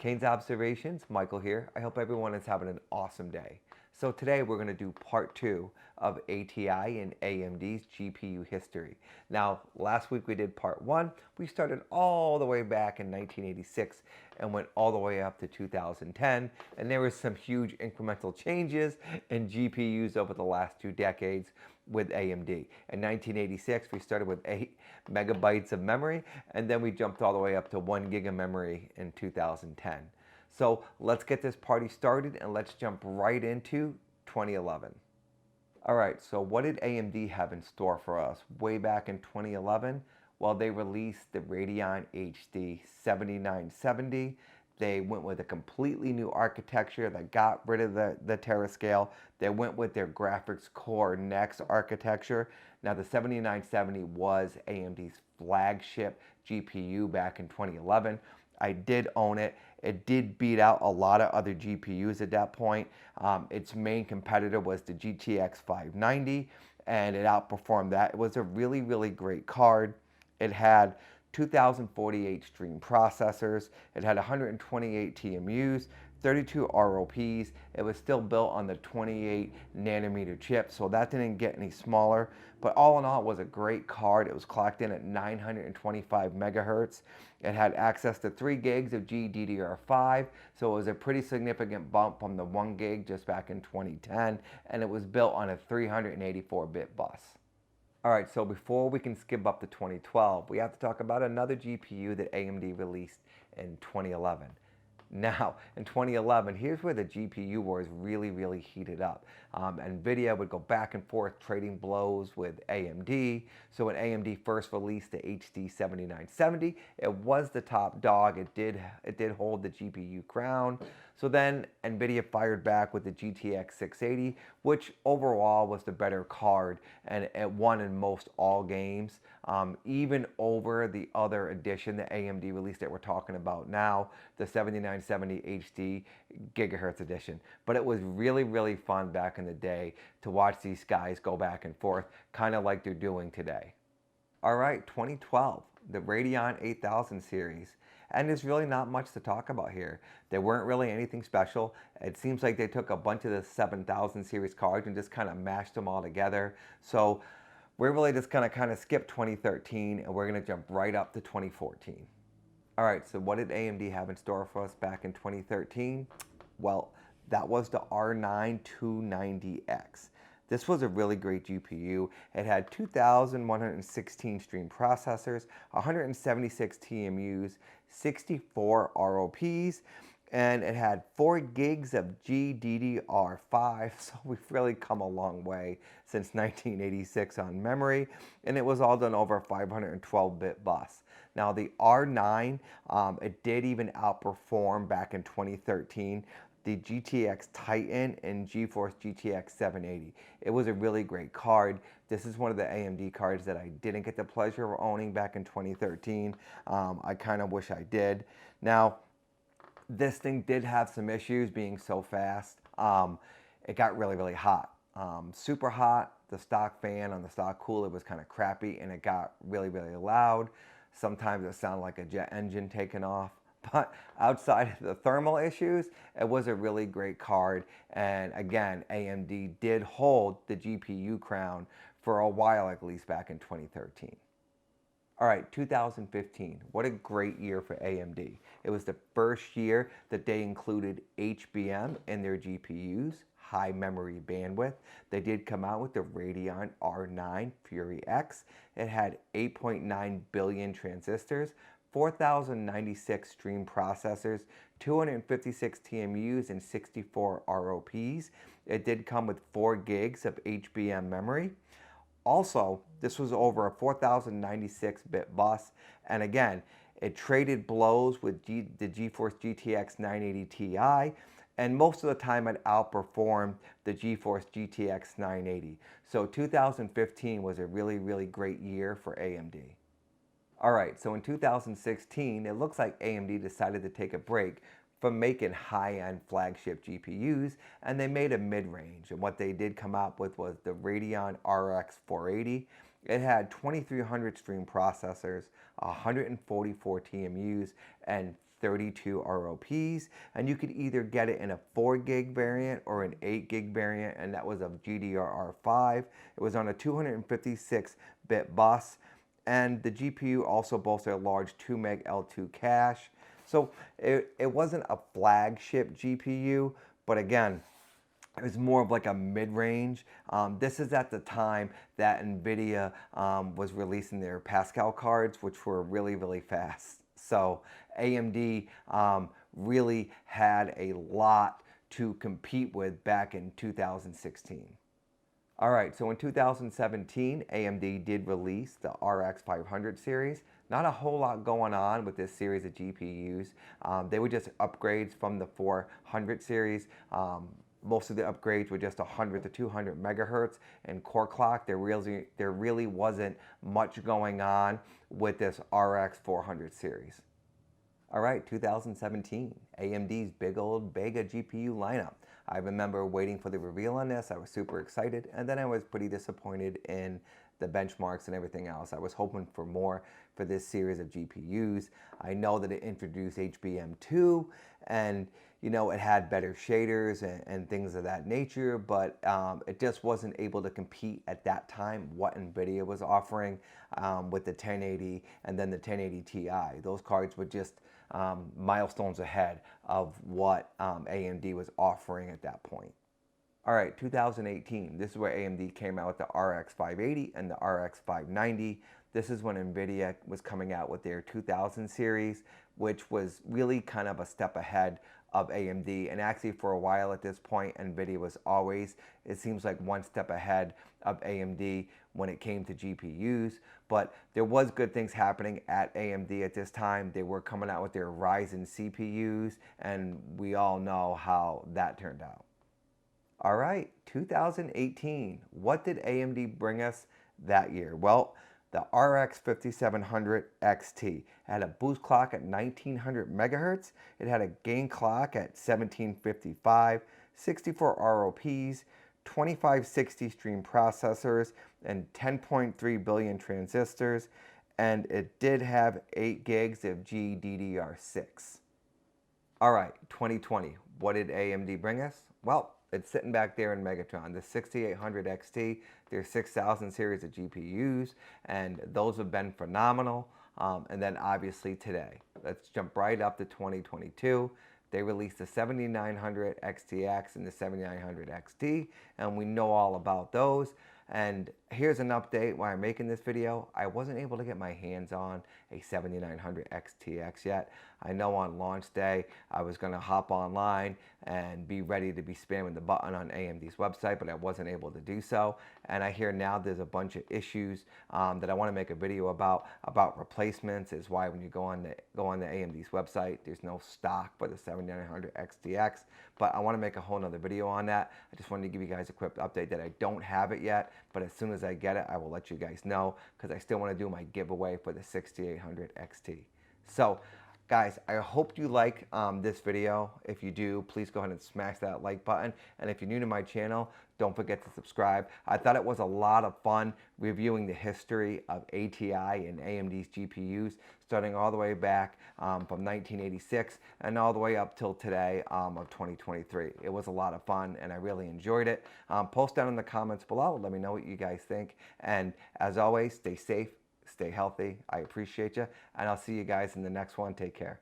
Kane's Observations, Michael here. I hope everyone is having an awesome day. So today we're going to do part 2 of ATI and AMD's GPU history. Now, last week we did part 1. We started all the way back in 1986 and went all the way up to 2010. And there were some huge incremental changes in GPUs over the last 2 decades with AMD. In 1986, we started with 8 megabytes of memory, and then we jumped all the way up to 1 gig of memory in 2010. So let's get this party started and let's jump right into 2011. All right, so what did AMD have in store for us way back in 2011? Well, they released the Radeon HD 7970. They went with a completely new architecture that got rid of the terascale. They went with their graphics core next architecture. Now, the 7970 was AMD's flagship GPU back in 2011. I did own it. It did beat out a lot of other GPUs at that point. Its main competitor was the GTX 590, and it outperformed that. It was a really, really great card. It had 2048 stream processors. It had 128 TMUs, 32 ROPs. It was still built on the 28 nanometer chip, so that didn't get any smaller. But all in all, it was a great card. It was clocked in at 925 megahertz. It had access to 3 gigs of GDDR5, so it was a pretty significant bump from the 1 gig just back in 2010, and it was built on a 384-bit bus. All right, so before we can skip up to 2012, we have to talk about another GPU that AMD released in 2011. Now, in 2011, here's where the GPU wars really, really heated up. NVIDIA would go back and forth trading blows with AMD. So when AMD first released the HD 7970, it was the top dog. It did hold the GPU crown. So then NVIDIA fired back with the GTX 680, which overall was the better card, and it won in most all games, even over the other edition that AMD released that we're talking about now, the 7970 HD gigahertz edition. But it was really, really fun back in the day to watch these guys go back and forth, kind of like they're doing today. All right, 2012, the Radeon 8000 series. And there's really not much to talk about here. There weren't really anything special. It seems like they took a bunch of the 7000 series cards and just kind of mashed them all together. So we're really just going to kind of skip 2013 and we're going to jump right up to 2014. All right, so what did AMD have in store for us back in 2013? Well, that was the R9 290X. This was a really great GPU. It had 2,116 stream processors, 176 TMUs, 64 ROPs, and it had 4 gigs of GDDR5, so we've really come a long way since 1986 on memory, and it was all done over a 512-bit bus. Now the R9, it did even outperform back in 2013 the GTX Titan and GeForce GTX 780. It was a really great card. This is one of the AMD cards that I didn't get the pleasure of owning back in 2013. I kind of wish I did. Now, this thing did have some issues being so fast. It got really, really hot. Super hot. The stock fan on the stock cooler was kind of crappy and it got really, really loud. Sometimes it sounded like a jet engine taking off. But outside of the thermal issues, it was a really great card. And again, AMD did hold the GPU crown for a while, at least back in 2013. All right, 2015. What a great year for AMD. It was the first year that they included HBM in their GPUs, high memory bandwidth. They did come out with the Radeon R9 Fury X. It had 8.9 billion transistors, 4,096 stream processors, 256 TMUs, and 64 ROPs. It did come with 4 gigs of HBM memory. Also, this was over a 4,096-bit bus, and again, it traded blows with the GeForce GTX 980 Ti, and most of the time it outperformed the GeForce GTX 980. So 2015 was a really, really great year for AMD. All right, so in 2016, it looks like AMD decided to take a break from making high-end flagship GPUs, and they made a mid-range. And what they did come out with was the Radeon RX 480. It had 2,300 stream processors, 144 TMUs, and 32 ROPs, and you could either get it in a 4 gig variant or an 8 gig variant, and that was of GDDR5. It was on a 256-bit bus, and the GPU also boasted a large 2 meg L2 cache. So it wasn't a flagship GPU, but again, it was more of like a mid-range. This is at the time that NVIDIA was releasing their Pascal cards, which were really, really fast. So AMD really had a lot to compete with back in 2016. All right, so in 2017, AMD did release the RX 500 series. Not a whole lot going on with this series of GPUs. They were just upgrades from the 400 series. Most of the upgrades were just 100 to 200 megahertz and core clock. There really wasn't much going on with this RX 400 series. All right, 2017, AMD's big old Vega GPU lineup. I remember waiting for the reveal on this. I was super excited, and then I was pretty disappointed in the benchmarks and everything else. I was hoping for more for this series of GPUs. I know that it introduced HBM2, and you know, it had better shaders and things of that nature, but it just wasn't able to compete at that time what NVIDIA was offering with the 1080 and then the 1080 Ti. Those cards were just milestones ahead of what AMD was offering at that point. All right, 2018, this is where AMD came out with the RX 580 and the RX 590. This is when NVIDIA was coming out with their 2000 series, which was really kind of a step ahead of AMD. And actually for a while at this point, NVIDIA was always, it seems like, one step ahead of AMD when it came to GPUs. But there was good things happening at AMD at this time. They were coming out with their Ryzen CPUs, and we all know how that turned out. All right, 2018. What did AMD bring us that year? Well, the RX 5700 XT had a boost clock at 1900 megahertz. It had a gain clock at 1755, 64 ROPs, 2560 stream processors, and 10.3 billion transistors. And it did have 8 gigs of GDDR6. All right, 2020. What did AMD bring us? Well, it's sitting back there in Megatron, the 6800 XT, their 6000 series of GPUs, and those have been phenomenal. And then obviously today, let's jump right up to 2022. They released the 7900 XTX and the 7900 XT, and we know all about those. And here's an update while I'm making this video. I wasn't able to get my hands on a 7900 XTX yet. I know on launch day I was going to hop online and be ready to be spamming the button on AMD's website, but I wasn't able to do so. And I hear now there's a bunch of issues that I want to make a video about replacements. Is why when you go on the AMD's website, there's no stock for the 7900 XTX. But I want to make a whole nother video on that. I just wanted to give you guys a quick update that I don't have it yet, but as soon as I get it, I will let you guys know, because I still want to do my giveaway for the 6800 XT. So guys, I hope you like this video. If you do, please go ahead and smash that like button. And if you're new to my channel, don't forget to subscribe. I thought it was a lot of fun reviewing the history of ATI and AMD's GPUs, starting all the way back from 1986 and all the way up till today of 2023. It was a lot of fun and I really enjoyed it. Post down in the comments below. Let me know what you guys think. And as always, stay safe, stay healthy. I appreciate you. And I'll see you guys in the next one. Take care.